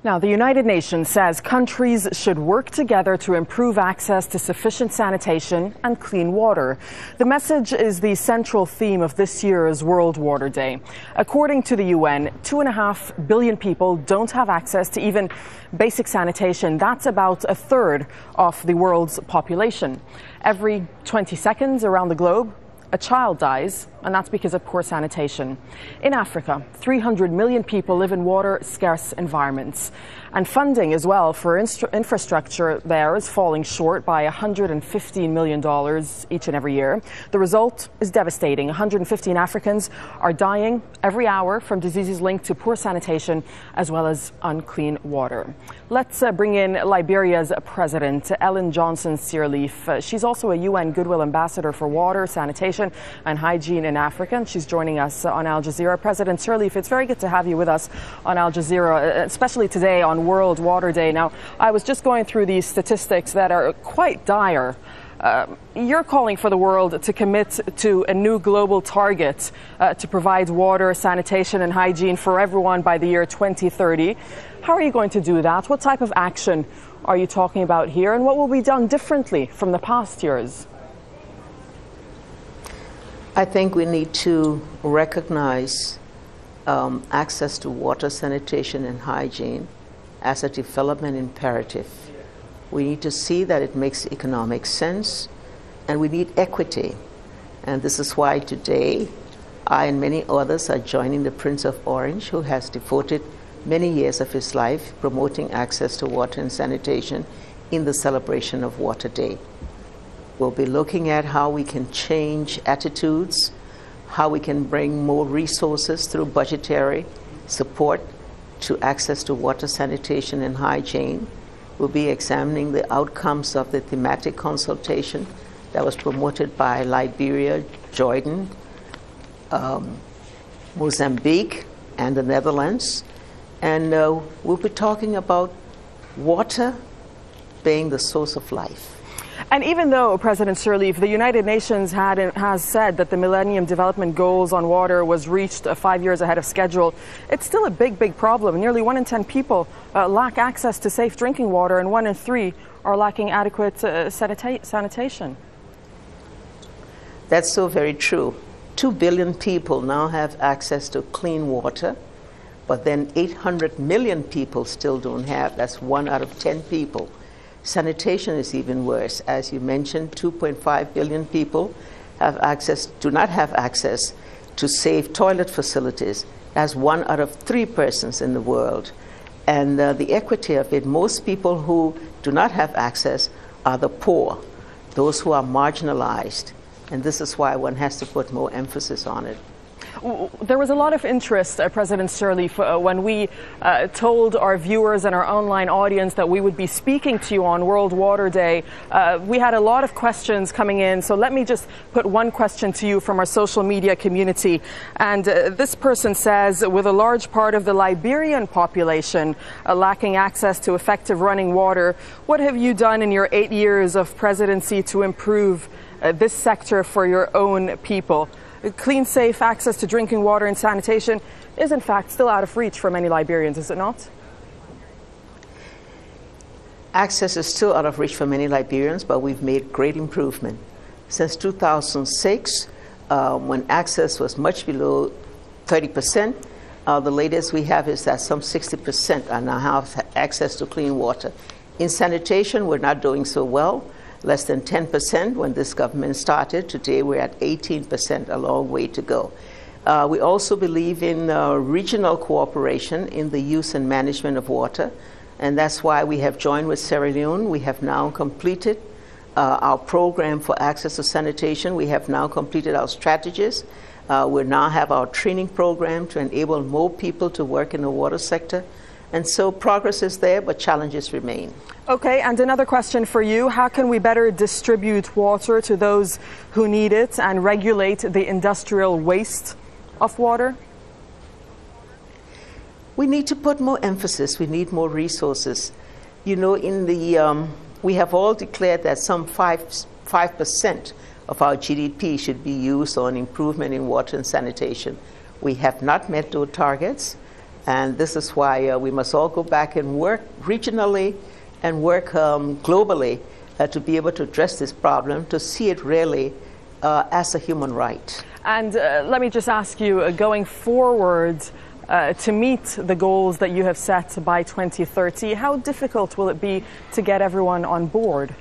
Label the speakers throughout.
Speaker 1: Now, the United Nations says countries should work together to improve access to sufficient sanitation and clean water. The message is the central theme of this year's World Water Day. According to the UN, 2.5 billion people don't have access to even basic sanitation. That's about a third of the world's population. Every 20 seconds around the globe, a child dies, and that's because of poor sanitation. In Africa, 300 million people live in water-scarce environments. And funding as well for infrastructure there is falling short by $115 million each and every year. The result is devastating. 115 Africans are dying every hour from diseases linked to poor sanitation as well as unclean water. Let's bring in Liberia's president, Ellen Johnson Sirleaf. She's also a UN Goodwill Ambassador for Water, Sanitation and Hygiene in Africa, and she's joining us on Al Jazeera. President Sirleaf, it's very good to have you with us on Al Jazeera, especially today on World Water Day. Now, I was just going through these statistics that are quite dire. You're calling for the world to commit to a new global target to provide water, sanitation and hygiene for everyone by the year 2030. How are you going to do that? What type of action are you talking about here, and what will be done differently from the past years?
Speaker 2: I think we need to recognize access to water, sanitation and hygiene as a development imperative. We need to see that it makes economic sense, and we need equity. And this is why today I and many others are joining the Prince of Orange, who has devoted many years of his life promoting access to water and sanitation in the celebration of Water Day. We'll be looking at how we can change attitudes, how we can bring more resources through budgetary support to access to water, sanitation and hygiene. We'll be examining the outcomes of the thematic consultation that was promoted by Liberia, Jordan, Mozambique and the Netherlands. And we'll be talking about water being the source of life.
Speaker 1: And even though, President Sirleaf, the United Nations has said that the Millennium Development Goals on water was reached 5 years ahead of schedule, it's still a big problem. Nearly 1 in 10 people lack access to safe drinking water, and 1 in 3 are lacking adequate sanitation.
Speaker 2: That's so very true. 2 billion people now have access to clean water, but then 800 million people still don't have. That's 1 out of 10 people. Sanitation is even worse. As you mentioned, 2.5 billion people do not have access to safe toilet facilities. That's 1 out of 3 persons in the world. And the equity of it, most people who do not have access are the poor, those who are marginalized. And this is why one has to put more emphasis on it.
Speaker 1: There was a lot of interest, President Sirleaf, when we told our viewers and our online audience that we would be speaking to you on World Water Day. We had a lot of questions coming in, so let me just put one question to you from our social media community. And this person says, with a large part of the Liberian population lacking access to effective running water, what have you done in your 8 years of presidency to improve this sector for your own people? Clean, safe access to drinking water and sanitation is, in fact, still out of reach for many Liberians, is it not?
Speaker 2: Access is still out of reach for many Liberians, but we've made great improvement. Since 2006, when access was much below 30%, the latest we have is that some 60% are now have access to clean water. In sanitation, we're not doing so well. Less than 10% when this government started. Today we're at 18%, a long way to go. We also believe in regional cooperation in the use and management of water, and that's why we have joined with Sierra Leone. We have now completed our program for access to sanitation. We have now completed our strategies. We now have our training program to enable more people to work in the water sector. And so progress is there, but challenges remain.
Speaker 1: Okay, and another question for you. How can we better distribute water to those who need it and regulate the industrial waste of water?
Speaker 2: We need to put more emphasis. We need more resources. You know, we have all declared that some 5% of our GDP should be used on improvement in water and sanitation. We have not met those targets. And this is why we must all go back and work regionally and work globally to be able to address this problem, to see it really as a human right.
Speaker 1: And let me just ask you, going forward, to meet the goals that you have set by 2030, how difficult will it be to get everyone on board?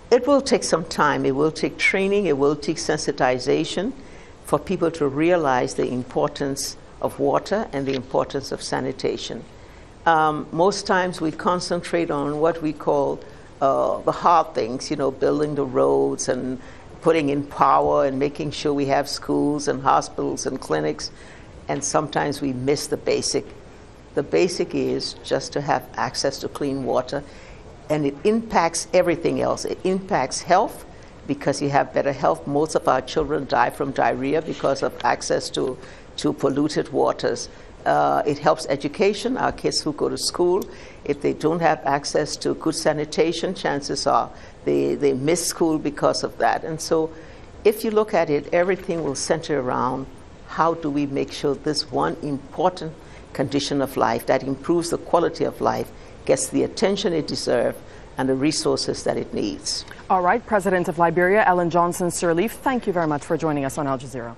Speaker 2: It will take some time. It will take training. It will take sensitization for people to realize the importance of water and the importance of sanitation. Most times we concentrate on what we call the hard things, building the roads and putting in power and making sure we have schools and hospitals and clinics, and sometimes we miss the basic. The basic is just to have access to clean water, and it impacts everything else. It impacts health, because you have better health. Most of our children die from diarrhea because of access to polluted waters. It helps education. Our kids who go to school, if they don't have access to good sanitation, chances are they miss school because of that. And so if you look at it, everything will center around how do we make sure this one important condition of life that improves the quality of life gets the attention it deserves and the resources that it needs.
Speaker 1: All right, President of Liberia, Ellen Johnson Sirleaf, thank you very much for joining us on Al Jazeera.